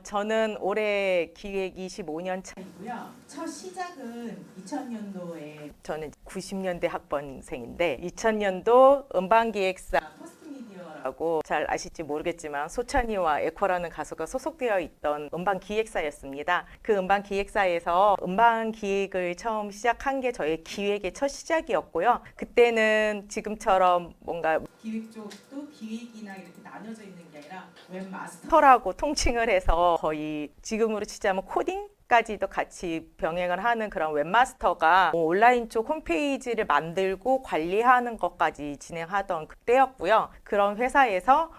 저는 올해 기획 25년 차. 이고요. 첫 시작은 2000년도에 저는 90년대 학번생인데 2000년도 음반기획사 포스트미디어라고 잘 아실지 모르겠지만 소찬이와 에코라는 가수가 소속되어 있던 음반기획사였습니다. 그 음반기획사에서 음반기획을 처음 시작한 게 저의 기획의 첫 시작이었고요. 그때는 지금처럼 뭔가 기획 쪽도 기획이나 이렇게 나눠져 있는 게 아니라 웹마스터 터라고 통칭을 해서 거의 지금으로 치자면 코딩까지도 같이 병행을 하는 그런 웹마스터가 온라인 쪽 홈페이지를 만들고 관리하는 것까지 진행하던 그때였고요. 그런 회사에서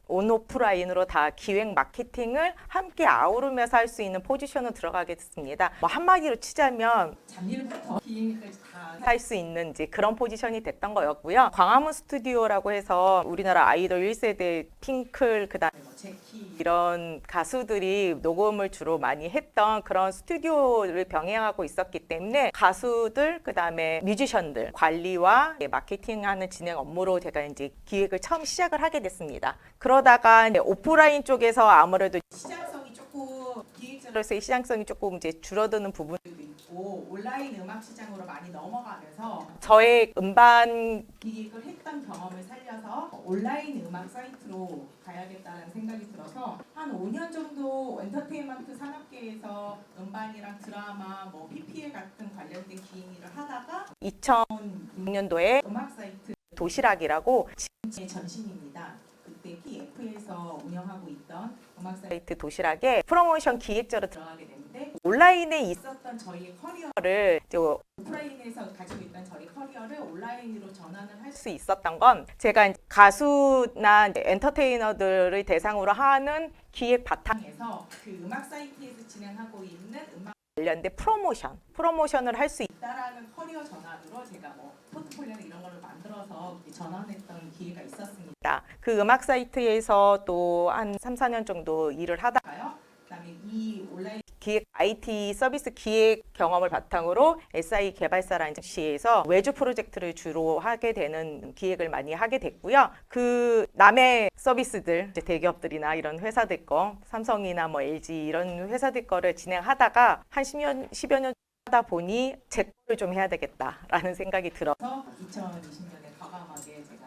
온오프라인으로 다 기획 마케팅을 함께 아우르면서 할 수 있는 포지션으로 들어가게 됐습니다. 뭐 한마디로 치자면 잡일부터 기획까지 다 할 수 있는 이제 그런 포지션이 됐던 거였고요. 광화문 스튜디오라고 해서 우리나라 아이돌 1세대 핑클 그다음에 뭐 제키 이런 가수들이 녹음을 주로 많이 했던 그런 스튜디오를 병행하고 있었기 때문에 가수들 그다음에 뮤지션들 관리와 마케팅하는 진행 업무로 제가 이제 기획을 처음 시작을 하게 됐습니다. 그러다가 이제 오프라인 쪽에서 아무래도 시장성이 조금 기획자로서의 그래서 시장성이 조금 이제 줄어드는 부분. 있고 온라인 음악 시장으로 많이 넘어가면서 저의 음반 기획을 했던 경험을 살려서 온라인 음악 사이트로 가야겠다는 생각이 들어서 한 5년 정도 엔터테인먼트 산업계에서 음반이랑 드라마, 뭐 PPL 같은 관련된 기획 일을 하다가 2006년도에 음악 사이트 도시락이라고 제 전신입니다. 그때 PF에서 운영하고 있던 음악 사이트 사이트 도시락에 프로모션 기획자로 들어가게 됐는데 온라인에 있었던 저희 커리어를 있어를 이제 오프라인에서 가지고 있던 저희 커리어를 온라인으로 전환을 할 수 수 있었던 건 제가 가수나 이제 엔터테이너들을 대상으로 하는 기획 바탕 에서 그 음악 사이트에서 진행하고 있는 음악 관련된 프로모션을 할 수 있다라는 커리어 전환으로 제가 뭐 포트폴리오 이런 거를 만들어서 전환했던 기회가 있었습니다. 있다. 그 음악 사이트에서 또 한 3, 4년 정도 일을 하다 그다음에 이 온라인 기획 IT 서비스 기획 경험을 바탕으로 SI 개발사라는 시에서 외주 프로젝트를 주로 하게 되는 기획을 많이 하게 됐고요. 그 남의 서비스들 이제 대기업들이나 이런 회사들 거 삼성이나 뭐 LG 이런 회사들 거를 진행하다가 한 10여 년 하다 보니 제 거를 좀 해야 되겠다라는 생각이 들어서 2020년에 과감하게 제가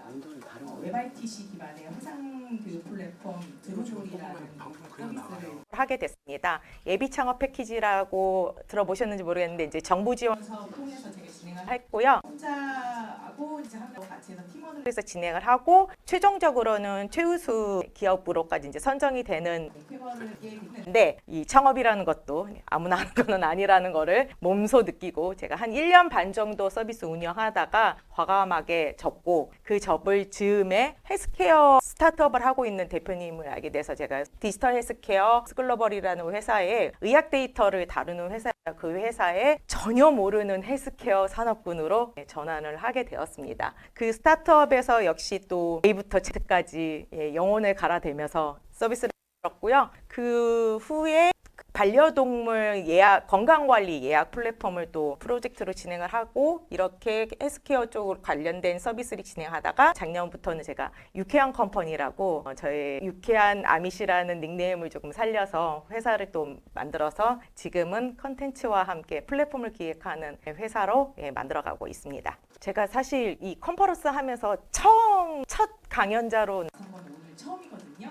웹ITC 기반의 화상 그 플랫폼 드루졸이라는 서비스를 하게 됐습니다. 예비 창업 패키지라고 들어보셨는지 모르겠는데 이제 정부 지원 사업 통해서 제가 진행을 했고요. 혼자하고 이제 한 명 같이 해서 팀원을 그래서 진행을 하고 최종적으로는 최우수 기업으로까지 이제 선정이 되는 목표를 얘기했는데 근데 이 창업이라는 것도 아무나 하는 거는 아니라는 거를 몸소 느끼고 제가 한 1년 반 정도 서비스 운영하다가 과감하게 접고 그 접을 즈음에 헬스케어 스타트업을 하고 있는 대표님을 알게 돼서 제가 디지털 헬스케어 글로벌이라는 회사에 의학 데이터를 다루는 회사예요. 그 회사에 전혀 모르는 헬스케어 산업군으로 전환을 하게 되었습니다. 그 스타트업에서 역시 또 A부터 Z까지 영혼을 갈아대면서 서비스를 했고요. 그 후에 반려동물 예약 건강관리 예약 플랫폼을 또 프로젝트로 진행을 하고 이렇게 헬스케어 쪽으로 관련된 서비스를 진행하다가 작년부터는 제가 유쾌한 컴퍼니라고 저의 유쾌한 아미시라는 닉네임을 조금 살려서 회사를 또 만들어서 지금은 컨텐츠와 함께 플랫폼을 기획하는 회사로 만들어가고 있습니다. 제가 사실 이 컨퍼런스 하면서 첫 강연자로 한 건 오늘 처음이거든요.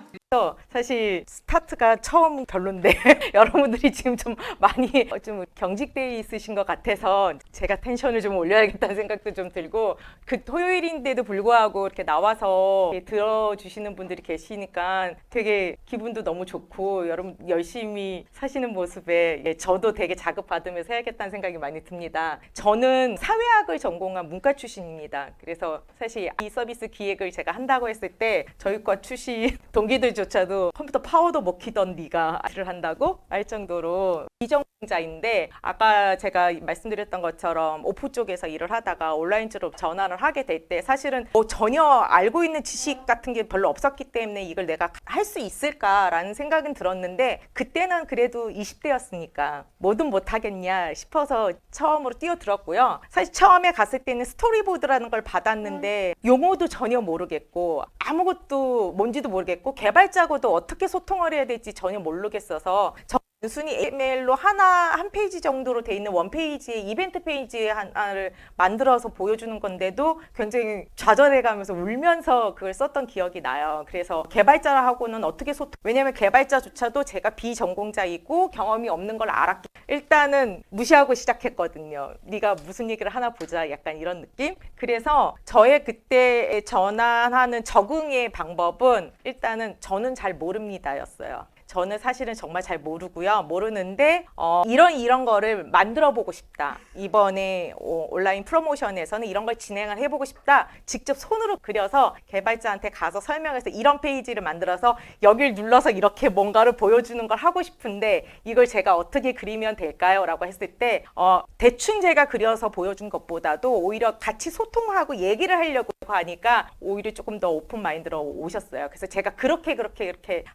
사실 스타트가 처음 별론데 여러분들이 지금 좀 많이 좀 경직돼 있으신 것 같아서 제가 텐션을 좀 올려야겠다는 생각도 좀 들고 그 토요일인데도 불구하고 이렇게 나와서 이렇게 들어주시는 분들이 계시니까 되게 기분도 너무 좋고 여러분 열심히 사시는 모습에 저도 되게 자극받으면서 해야겠다는 생각이 많이 듭니다. 저는 사회학을 전공한 문과 출신입니다. 그래서 사실 이 서비스 기획을 제가 한다고 했을 때 저희과 출신 동기들조차도 컴퓨터 파워도 못 키던 네가 일을 한다고 할 정도로 이정 자인데 아까 제가 말씀드렸던 것처럼 오프 쪽에서 일을 하다가 온라인 쪽으로 전환을 하게 될 때 사실은 뭐 전혀 알고 있는 지식 같은 게 별로 없었기 때문에 이걸 내가 할 수 있을까라는 생각은 들었는데 그때는 그래도 20대였으니까 뭐든 못하겠냐 싶어서 처음으로 뛰어들었고요. 사실 처음에 갔을 때는 스토리보드라는 걸 받았는데 용어도 전혀 모르겠고 아무것도 뭔지도 모르겠고 개발자하고도 어떻게 소통을 해야 될지 전혀 모르겠어서 단순히 HTML로 한 페이지 정도로 돼 있는 원페이지의 이벤트 페이지 하나를 만들어서 보여주는 건데도 굉장히 좌절해가면서 울면서 그걸 썼던 기억이 나요. 그래서 개발자하고는 어떻게 왜냐면 개발자조차도 제가 비전공자이고 경험이 없는 걸 알았기 일단은 무시하고 시작했거든요. 네가 무슨 얘기를 하나 보자 약간 이런 느낌? 그래서 저의 그때 전환하는 적응의 방법은 일단은 저는 잘 모릅니다였어요. 저는 사실은 정말 잘 모르는데 이런 거를 만들어 보고 싶다. 이번에 온라인 프로모션에서는 이런 걸 진행을 해보고 싶다. 직접 손으로 그려서 개발자한테 가서 설명해서 이런 페이지를 만들어서 여길 눌러서 이렇게 뭔가를 보여주는 걸 하고 싶은데 이걸 제가 어떻게 그리면 될까요? 라고 했을 때 대충 제가 그려서 보여준 것보다도 오히려 같이 소통하고 얘기를 하려고 하니까 오히려 조금 더 오픈 마인드로 오셨어요. 그래서 제가 그렇게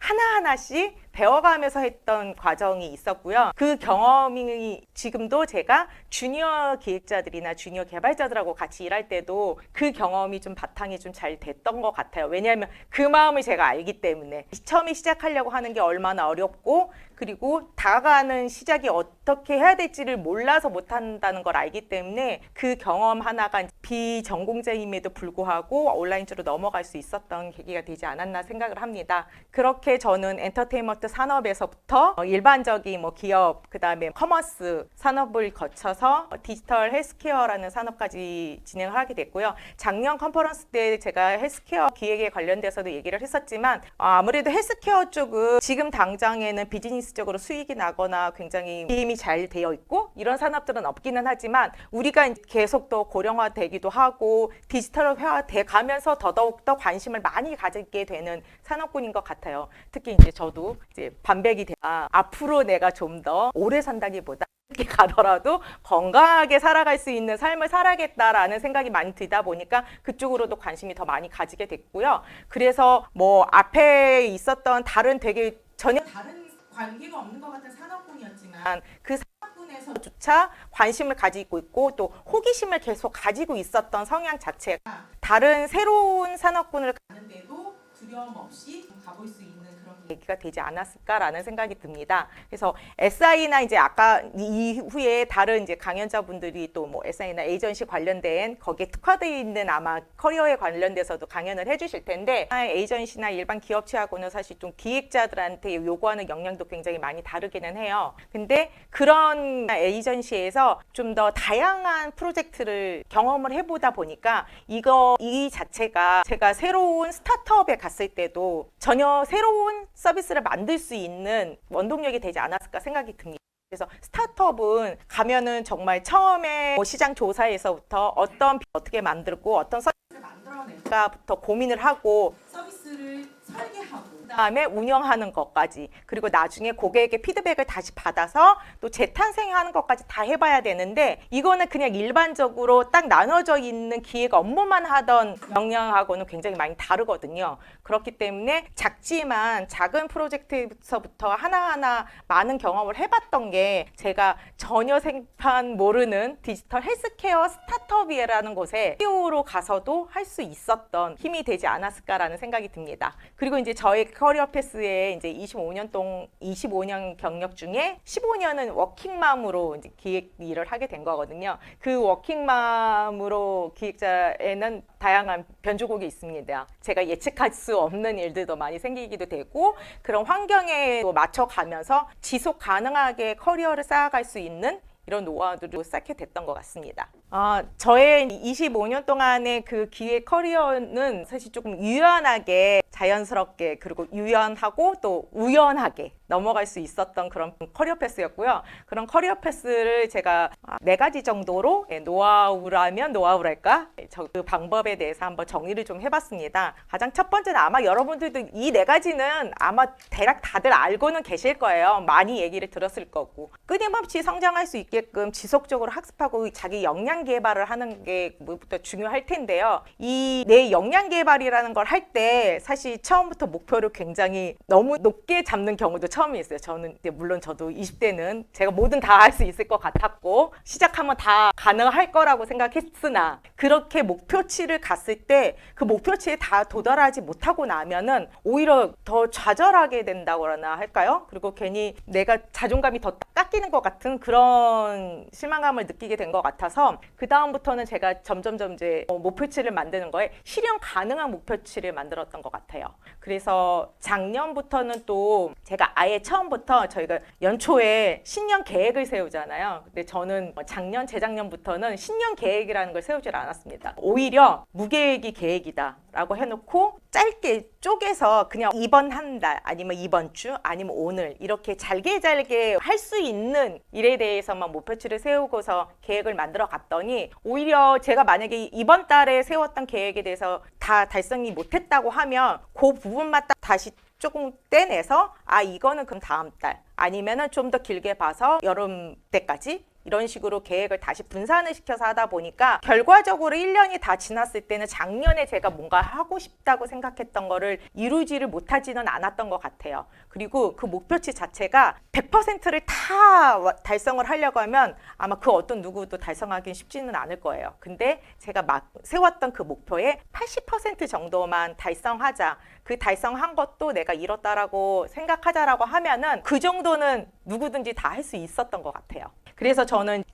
하나하나씩 배워가면서 했던 과정이 있었고요. 그 경험이 지금도 제가 주니어 기획자들이나 주니어 개발자들하고 같이 일할 때도 그 경험이 좀 바탕이 좀 잘 됐던 것 같아요. 왜냐하면 그 마음을 제가 알기 때문에 처음에 시작하려고 하는 게 얼마나 어렵고 그리고 다가가는 시작이 어떻게 해야 될지를 몰라서 못한다는 걸 알기 때문에 그 경험 하나가 비전공자임에도 불구하고 온라인으로 넘어갈 수 있었던 계기가 되지 않았나 생각을 합니다. 그렇게 저는 엔터테인먼트 산업에서부터 일반적인 뭐 기업, 그 다음에 커머스 산업을 거쳐서 디지털 헬스케어라는 산업까지 진행을 하게 됐고요. 작년 컨퍼런스 때 제가 헬스케어 기획에 관련돼서도 얘기를 했었지만 아무래도 헬스케어 쪽은 지금 당장에는 비즈니스적으로 수익이 나거나 굉장히 힘이 잘 되어 있고 이런 산업들은 없기는 하지만 우리가 계속 더 고령화되기도 하고 디지털화돼 가면서 더더욱 더 관심을 많이 가지게 되는 산업군인 것 같아요. 특히 이제 저도 이제 반백이 돼야 앞으로 내가 좀 더 오래 산다기보다 이렇게 가더라도 건강하게 살아갈 수 있는 삶을 살아야겠다라는 생각이 많이 들다 보니까 그쪽으로도 관심이 더 많이 가지게 됐고요. 그래서 뭐 앞에 있었던 다른 되게 전혀 다른 관계가 없는 것 같은 산업군이었지만 그 산업군에서조차 관심을 가지고 있고 또 호기심을 계속 가지고 있었던 성향 자체가 다른 새로운 산업군을 가는데도 두려움 없이 가볼 수 있는 그런 계기가 되지 않았을까라는 생각이 듭니다. 그래서 SI나 이제 아까 이후에 다른 이제 강연자분들이 또 뭐 SI나 에이전시 관련된 거기에 특화되어 있는 아마 커리어에 관련돼서도 강연을 해주실 텐데 에이전시나 일반 기업체하고는 사실 좀 기획자들한테 요구하는 역량도 굉장히 많이 다르기는 해요. 근데 그런 에이전시에서 좀 더 다양한 프로젝트를 경험을 해보다 보니까 이 자체가 제가 새로운 스타트업에 갔을 때도 전혀 새로운 서비스를 만들 수 있는 원동력이 되지 않았을까 생각이 듭니다. 그래서 스타트업은 가면은 정말 처음에 시장 조사에서부터 어떻게 만들고 어떤 서비스를 만들어낼까부터 고민을 하고 서비스를 설계하고 그다음에 운영하는 것까지 그리고 나중에 고객의 피드백을 다시 받아서 또 재탄생하는 것까지 다 해봐야 되는데 이거는 그냥 일반적으로 딱 나눠져 있는 기획 업무만 하던 역량하고는 굉장히 많이 다르거든요. 그렇기 때문에 작지만 작은 프로젝트에서부터 하나하나 많은 경험을 해봤던 게 제가 전혀 생판 모르는 디지털 헬스케어 스타트업이라는 곳에 CEO로 가서도 할 수 있었던 힘이 되지 않았을까라는 생각이 듭니다. 그리고 이제 저의 커리어 패스에 이제 25년 경력 중에 15년은 워킹맘으로 이제 기획 일을 하게 된 거거든요. 그 워킹맘으로 기획자에는 다양한 변주곡이 있습니다. 제가 예측할 수 없는 일들도 많이 생기기도 되고 그런 환경에 맞춰가면서 지속 가능하게 커리어를 쌓아갈 수 있는 이런 노하우들을 쌓게 됐던 것 같습니다. 저의 25년 동안의 그 기획 커리어는 사실 조금 유연하게 자연스럽게 그리고 유연하고 또 우연하게 넘어갈 수 있었던 그런 커리어 패스였고요. 그런 커리어 패스를 제가 4가지 정도로 노하우라면 노하우랄까? 그 방법에 대해서 한번 정리를 좀 해봤습니다. 가장 첫 번째는 아마 여러분들도 이 4가지는 아마 대략 다들 알고는 계실 거예요. 많이 얘기를 들었을 거고. 끊임없이 성장할 수 있게끔 지속적으로 학습하고 자기 역량 개발을 하는 게 무엇부터 중요할 텐데요. 이 내 역량 개발이라는 걸 할 때 사실 처음부터 목표를 굉장히 너무 높게 잡는 경우도 처음이 있어요. 저는 물론 저도 20대는 제가 뭐든 다 할 수 있을 것 같았고 시작하면 다 가능할 거라고 생각했으나 그렇게 목표치를 갔을 때 그 목표치에 다 도달하지 못하고 나면은 오히려 더 좌절하게 된다거나 할까요? 그리고 괜히 내가 자존감이 더 깎이는 것 같은 그런 실망감을 느끼게 된 것 같아서 그 다음부터는 제가 점점 이제 목표치를 만드는 거에 실현 가능한 목표치를 만들었던 것 같아요. 그래서 작년부터는 또 제가 아예 처음부터 저희가 연초에 신년 계획을 세우잖아요. 근데 저는 작년, 재작년부터는 신년 계획이라는 걸 세우질 않았습니다. 오히려 무계획이 계획이다 라고 해놓고 짧게 쪼개서 그냥 이번 한 달 아니면 이번 주 아니면 오늘 이렇게 잘게 할 수 있는 일에 대해서만 목표치를 세우고서 계획을 만들어 갔더니 오히려 제가 만약에 이번 달에 세웠던 계획에 대해서 다 달성이 못했다고 하면 그 부분만 딱 다시 조금 떼내서 이거는 그럼 다음 달 아니면은 좀 더 길게 봐서 여름 때까지 이런 식으로 계획을 다시 분산을 시켜서 하다 보니까 결과적으로 1년이 다 지났을 때는 작년에 제가 뭔가 하고 싶다고 생각했던 거를 이루지를 못하지는 않았던 것 같아요. 그리고 그 목표치 자체가 100%를 다 달성을 하려고 하면 아마 그 어떤 누구도 달성하기는 쉽지는 않을 거예요. 근데 제가 막 세웠던 그 목표의 80% 정도만 달성하자. 그 달성한 것도 내가 이뤘다라고 생각하자라고 하면은 그 정도는 누구든지 다 할 수 있었던 것 같아요. 그래서 저는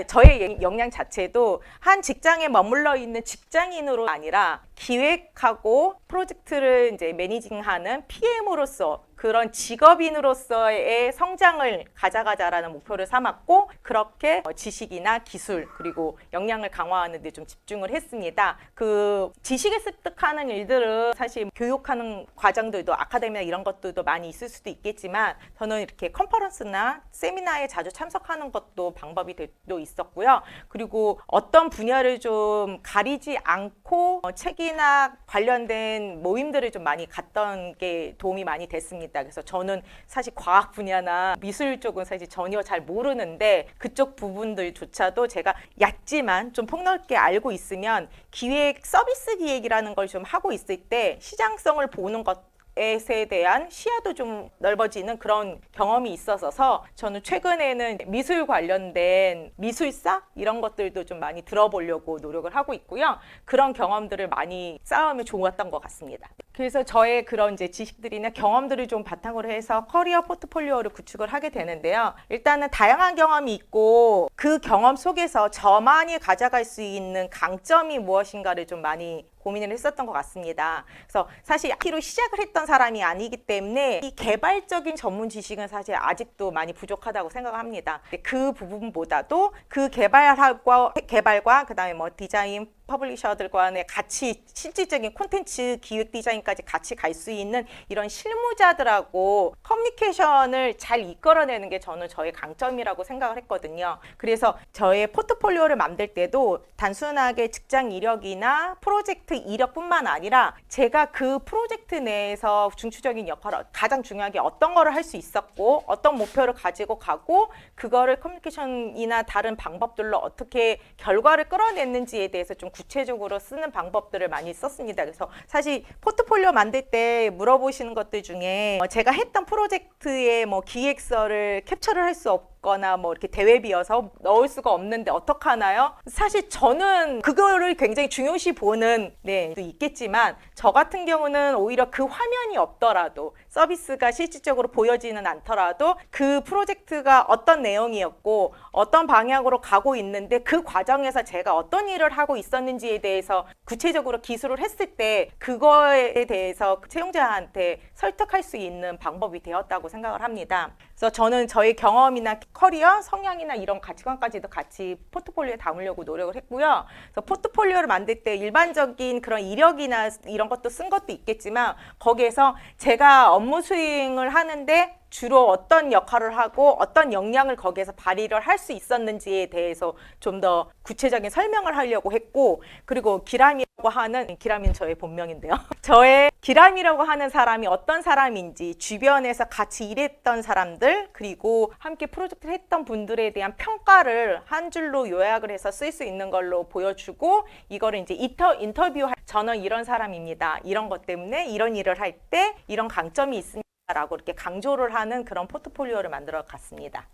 저의 역량 자체도 한 직장에 머물러 있는 직장인으로 아니라 기획하고 프로젝트를 이제 매니징하는 PM으로서 그런 직업인으로서의 성장을 가져가자라는 목표를 삼았고 그렇게 지식이나 기술 그리고 역량을 강화하는 데 좀 집중을 했습니다. 그 지식을 습득하는 일들은 사실 교육하는 과정들도 아카데미나 이런 것들도 많이 있을 수도 있겠지만 저는 이렇게 컨퍼런스나 세미나에 자주 참석하는 것도 방법이 또 있었고요. 그리고 어떤 분야를 좀 가리지 않고 책이나 관련된 모임들을 좀 많이 갔던 게 도움이 많이 됐습니다. 그래서 저는 사실 과학 분야나 미술 쪽은 사실 전혀 잘 모르는데 그쪽 부분들조차도 제가 얕지만 좀 폭넓게 알고 있으면 기획, 서비스 기획이라는 걸 좀 하고 있을 때 시장성을 보는 것에 대한 시야도 좀 넓어지는 그런 경험이 있어서 저는 최근에는 미술 관련된 미술사 이런 것들도 좀 많이 들어보려고 노력을 하고 있고요. 그런 경험들을 많이 쌓으면 좋았던 것 같습니다. 그래서 저의 그런 이제 지식들이나 경험들을 좀 바탕으로 해서 커리어 포트폴리오를 구축을 하게 되는데요. 일단은 다양한 경험이 있고 그 경험 속에서 저만이 가져갈 수 있는 강점이 무엇인가를 좀 많이 고민을 했었던 것 같습니다. 그래서 사실 IT로 시작을 했던 사람이 아니기 때문에 이 개발적인 전문 지식은 사실 아직도 많이 부족하다고 생각합니다. 그 부분보다도 그 개발과 그다음에 뭐 디자인, 퍼블리셔들 간에 같이 실질적인 콘텐츠 기획 디자인까지 같이 갈 수 있는 이런 실무자들하고 커뮤니케이션을 잘 이끌어내는 게 저는 저의 강점이라고 생각을 했거든요. 그래서 저의 포트폴리오를 만들 때도 단순하게 직장 이력이나 프로젝트 이력뿐만 아니라 제가 그 프로젝트 내에서 중추적인 역할을 가장 중요하게 어떤 거를 할 수 있었고 어떤 목표를 가지고 가고 그거를 커뮤니케이션이나 다른 방법들로 어떻게 결과를 끌어냈는지에 대해서 좀 구체적으로 쓰는 방법들을 많이 썼습니다. 그래서 사실 포트폴리오 만들 때 물어보시는 것들 중에 제가 했던 프로젝트의 뭐 기획서를 캡처를 할 수 없거나 뭐 이렇게 대회비여서 넣을 수가 없는데 어떡하나요? 사실 저는 그거를 굉장히 중요시 보는 또 있겠지만 저 같은 경우는 오히려 그 화면이 없더라도 서비스가 실질적으로 보여지는 않더라도 그 프로젝트가 어떤 내용이었고 어떤 방향으로 가고 있는데 그 과정에서 제가 어떤 일을 하고 있었는지에 대해서 구체적으로 기술을 했을 때 그거에 대해서 채용자한테 설득할 수 있는 방법이 되었다고 생각을 합니다. 그래서 저는 저의 경험이나 커리어, 성향이나 이런 가치관까지도 같이 포트폴리오에 담으려고 노력을 했고요. 그래서 포트폴리오를 만들 때 일반적인 그런 이력이나 이런 것도 쓴 것도 있겠지만 거기에서 제가 업무 수행을 하는데 주로 어떤 역할을 하고 어떤 역량을 거기에서 발휘를 할 수 있었는지에 대해서 좀 더 구체적인 설명을 하려고 했고, 그리고 기람이라고 하는, 기람이는 저의 본명인데요. 저의 기람이라고 하는 사람이 어떤 사람인지, 주변에서 같이 일했던 사람들, 그리고 함께 프로젝트를 했던 분들에 대한 평가를 한 줄로 요약을 해서 쓸 수 있는 걸로 보여주고, 이거를 이제 인터뷰할, 저는 이런 사람입니다. 이런 것 때문에 이런 일을 할 때 이런 강점이 있습니다. 라고 이렇게 강조를 하는 그런 포트폴리오를 만들어 갔습니다.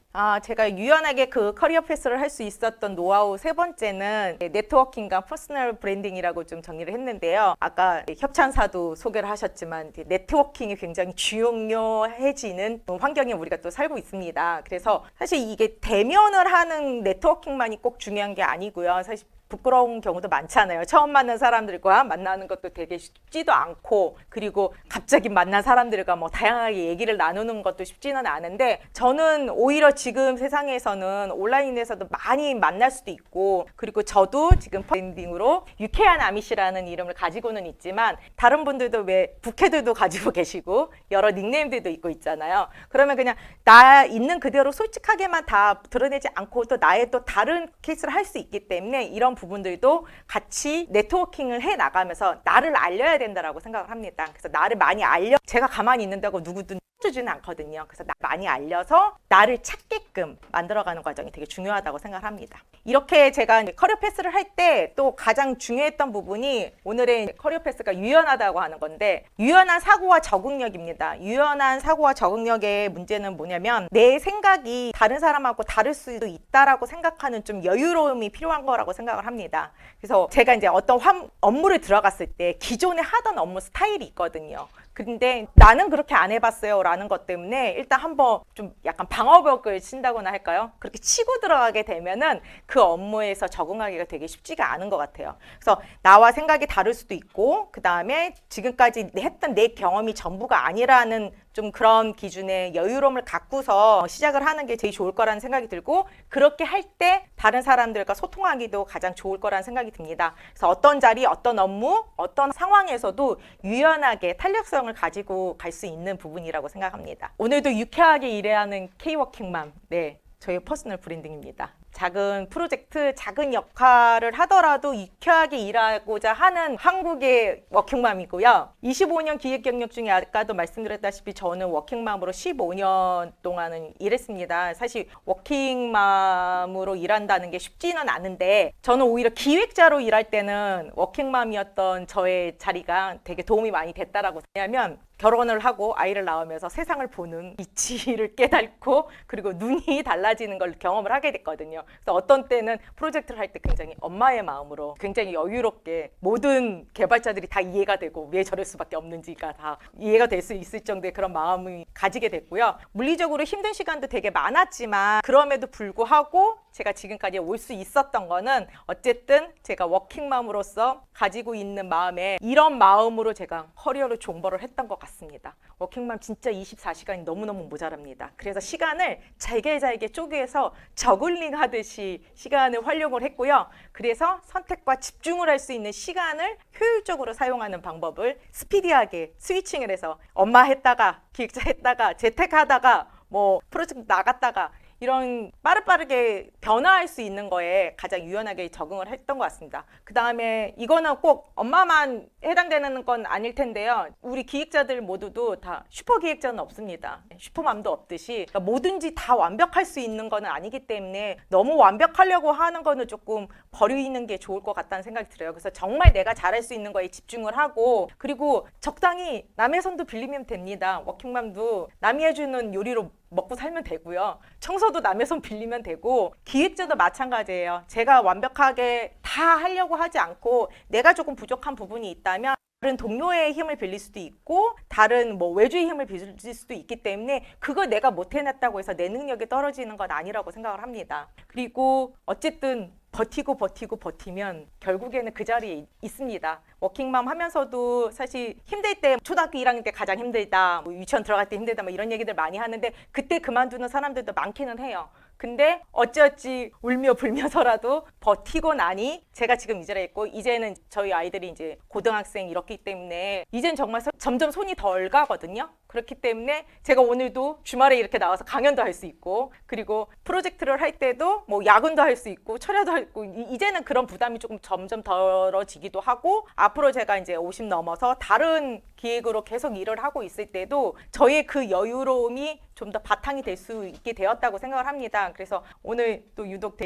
제가 유연하게 그 커리어 패스를 할 수 있었던 노하우 세 번째는 네트워킹과 퍼스널 브랜딩이라고 좀 정리를 했는데요. 아까 협찬사도 소개를 하셨지만 네트워킹이 굉장히 중요해지는 환경에 우리가 또 살고 있습니다. 그래서 사실 이게 대면을 하는 네트워킹만이 꼭 중요한 게 아니고요. 사실 부끄러운 경우도 많잖아요. 처음 만난 사람들과 만나는 것도 되게 쉽지도 않고, 그리고 갑자기 만난 사람들과 뭐 다양하게 얘기를 나누는 것도 쉽지는 않은데, 저는 오히려 지금 세상에서는 온라인에서도 많이 만날 수도 있고, 그리고 저도 지금 브랜딩으로 유쾌한 아미씨라는 이름을 가지고는 있지만 다른 분들도 왜 부캐들도 가지고 계시고 여러 닉네임들도 있고 있잖아요. 그러면 그냥 나 있는 그대로 솔직하게만 다 드러내지 않고 또 나의 또 다른 케이스를 할 수 있기 때문에 이런 부분들도 같이 네트워킹을 해 나가면서 나를 알려야 된다라고 생각을 합니다. 그래서 나를 많이 제가 가만히 있는다고 누구든 주지는 않거든요. 그래서 많이 알려서 나를 찾게끔 만들어가는 과정이 되게 중요하다고 생각을 합니다. 이렇게 제가 커리어 패스를 할 때 또 가장 중요했던 부분이 오늘의 커리어 패스가 유연하다고 하는 건데, 유연한 사고와 적응력입니다. 유연한 사고와 적응력의 문제는 뭐냐면 내 생각이 다른 사람하고 다를 수도 있다라고 생각하는 좀 여유로움이 필요한 거라고 생각을 합니다. 그래서 제가 이제 어떤 업무를 들어갔을 때 기존에 하던 업무 스타일이 있거든요. 근데 나는 그렇게 안 해봤어요 라는 것 때문에 일단 한번 좀 약간 방어벽을 친다고나 할까요? 그렇게 치고 들어가게 되면은 그 업무에서 적응하기가 되게 쉽지가 않은 것 같아요. 그래서 나와 생각이 다를 수도 있고, 그 다음에 지금까지 했던 내 경험이 전부가 아니라는 좀 그런 기준의 여유로움을 갖고서 시작을 하는 게 제일 좋을 거라는 생각이 들고, 그렇게 할 때 다른 사람들과 소통하기도 가장 좋을 거라는 생각이 듭니다. 그래서 어떤 자리, 어떤 업무, 어떤 상황에서도 유연하게 탄력성을 가지고 갈 수 있는 부분이라고 생각합니다. 오늘도 유쾌하게 일해야 하는 K-워킹맘, 네, 저희 퍼스널 브랜딩입니다. 작은 프로젝트, 작은 역할을 하더라도 유쾌하게 일하고자 하는 한국의 워킹맘이고요. 25년 기획 경력 중에 아까도 말씀드렸다시피 저는 워킹맘으로 15년 동안은 일했습니다. 사실 워킹맘으로 일한다는 게 쉽지는 않은데, 저는 오히려 기획자로 일할 때는 워킹맘이었던 저의 자리가 되게 도움이 많이 됐다라고. 왜냐하면 결혼을 하고 아이를 낳으면서 세상을 보는 이치를 깨닫고, 그리고 눈이 달라지는 걸 경험을 하게 됐거든요. 그래서 어떤 때는 프로젝트를 할 때 굉장히 엄마의 마음으로 굉장히 여유롭게 모든 개발자들이 다 이해가 되고 왜 저럴 수밖에 없는지가 다 이해가 될 수 있을 정도의 그런 마음을 가지게 됐고요. 물리적으로 힘든 시간도 되게 많았지만 그럼에도 불구하고 제가 지금까지 올 수 있었던 거는 어쨌든 제가 워킹맘으로서 가지고 있는 마음에 이런 마음으로 제가 커리어를 존버를 했던 것 같습니다. 워킹맘 진짜 24시간이 너무너무 모자랍니다. 그래서 시간을 잘게 쪼개서 저글링 하듯이 시간을 활용을 했고요. 그래서 선택과 집중을 할 수 있는 시간을 효율적으로 사용하는 방법을 스피디하게 스위칭을 해서 엄마 했다가 기획자 했다가 재택하다가 뭐 프로젝트 나갔다가 이런 빠르게 변화할 수 있는 거에 가장 유연하게 적응을 했던 것 같습니다. 그 다음에 이거는 꼭 엄마만 해당되는 건 아닐 텐데요. 우리 기획자들 모두도 다 슈퍼 기획자는 없습니다. 슈퍼맘도 없듯이 그러니까 뭐든지 다 완벽할 수 있는 건 아니기 때문에 너무 완벽하려고 하는 거는 조금 버리는 게 좋을 것 같다는 생각이 들어요. 그래서 정말 내가 잘할 수 있는 거에 집중을 하고, 그리고 적당히 남의 손도 빌리면 됩니다. 워킹맘도 남이 해주는 요리로 먹고 살면 되고요. 청소도 남의 손 빌리면 되고, 기획자도 마찬가지예요. 제가 완벽하게 다 하려고 하지 않고 내가 조금 부족한 부분이 있다면 다른 동료의 힘을 빌릴 수도 있고 다른 뭐 외주의 힘을 빌릴 수도 있기 때문에 그걸 내가 못 해냈다고 해서 내 능력이 떨어지는 건 아니라고 생각을 합니다. 그리고 어쨌든 버티면 결국에는 그 자리에 있습니다. 워킹맘 하면서도 사실 힘들 때 초등학교 1학년 때 가장 힘들다, 뭐 유치원 들어갈 때 힘들다, 뭐 이런 얘기들 많이 하는데 그때 그만두는 사람들도 많기는 해요. 근데 어찌어찌 울며 불면서라도 버티고 나니 제가 지금 이 자리에 있고, 이제는 저희 아이들이 이제 고등학생 이렇기 때문에 이젠 정말 점점 손이 덜 가거든요. 그렇기 때문에 제가 오늘도 주말에 이렇게 나와서 강연도 할 수 있고, 그리고 프로젝트를 할 때도 뭐 야근도 할 수 있고 철야도 할 수 있고, 이제는 그런 부담이 조금 점점 덜어지기도 하고, 앞으로 제가 이제 50 넘어서 다른 기획으로 계속 일을 하고 있을 때도 저의 그 여유로움이 좀 더 바탕이 될 수 있게 되었다고 생각을 합니다. 그래서 오늘 또 유독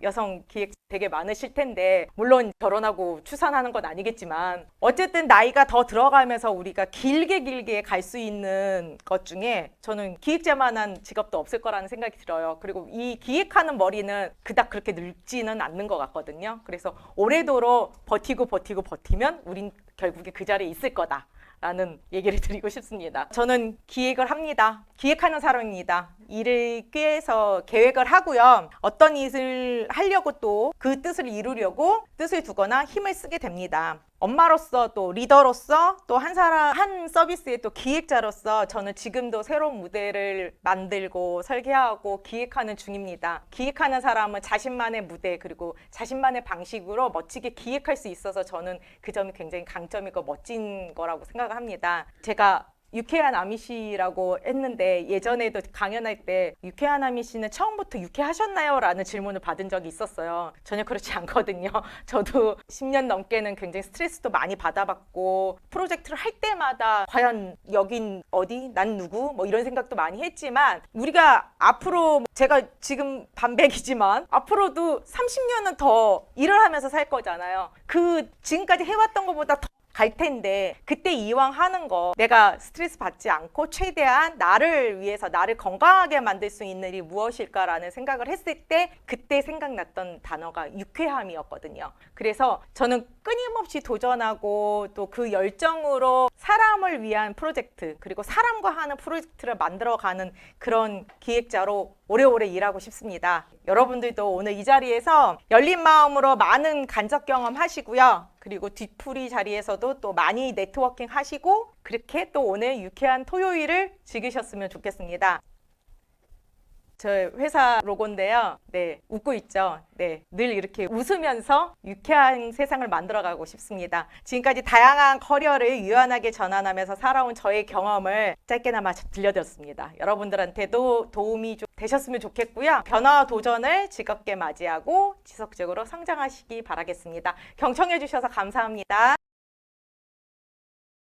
여성 기획 되게 많으실 텐데, 물론 결혼하고 출산하는 건 아니겠지만 어쨌든 나이가 더 들어가면서 우리가 길게 갈 수 있는 것 중에 저는 기획자만한 직업도 없을 거라는 생각이 들어요. 그리고 이 기획하는 머리는 그닥 그렇게 늙지는 않는 것 같거든요. 그래서 오래도록 버티면 우린 결국에 그 자리에 있을 거다 라는 얘기를 드리고 싶습니다. 저는 기획을 합니다. 기획하는 사람입니다. 일을 꾀해서 계획을 하고요. 어떤 일을 하려고 또 그 뜻을 이루려고 뜻을 두거나 힘을 쓰게 됩니다. 엄마로서, 또 리더로서, 또 한 서비스의 또 기획자로서 저는 지금도 새로운 무대를 만들고 설계하고 기획하는 중입니다. 기획하는 사람은 자신만의 무대, 그리고 자신만의 방식으로 멋지게 기획할 수 있어서 저는 그 점이 굉장히 강점이고 멋진 거라고 생각을 합니다. 제가 유쾌한 아미씨라고 했는데, 예전에도 강연할 때 유쾌한 아미씨는 처음부터 유쾌하셨나요? 라는 질문을 받은 적이 있었어요. 전혀 그렇지 않거든요. 저도 10년 넘게는 굉장히 스트레스도 많이 받아봤고, 프로젝트를 할 때마다 과연 여긴 어디? 난 누구? 뭐 이런 생각도 많이 했지만, 우리가 앞으로, 제가 지금 반백이지만 앞으로도 30년은 더 일을 하면서 살 거잖아요. 지금까지 해왔던 것보다 더 갈 텐데, 그때 이왕 하는 거 내가 스트레스 받지 않고 최대한 나를 위해서 나를 건강하게 만들 수 있는 일이 무엇일까라는 생각을 했을 때 그때 생각났던 단어가 유쾌함이었거든요. 그래서 저는 끊임없이 도전하고 또 그 열정으로 사람을 위한 프로젝트, 그리고 사람과 하는 프로젝트를 만들어가는 그런 기획자로 오래오래 일하고 싶습니다. 여러분들도 오늘 이 자리에서 열린 마음으로 많은 간접 경험 하시고요. 그리고 뒤풀이 자리에서도 또 많이 네트워킹 하시고, 그렇게 또 오늘 유쾌한 토요일을 즐기셨으면 좋겠습니다. 저 회사 로고인데요. 네, 웃고 있죠. 네, 늘 이렇게 웃으면서 유쾌한 세상을 만들어가고 싶습니다. 지금까지 다양한 커리어를 유연하게 전환하면서 살아온 저의 경험을 짧게나마 들려드렸습니다. 여러분들한테도 도움이 좀 되셨으면 좋겠고요. 변화와 도전을 즐겁게 맞이하고 지속적으로 성장하시기 바라겠습니다. 경청해 주셔서 감사합니다.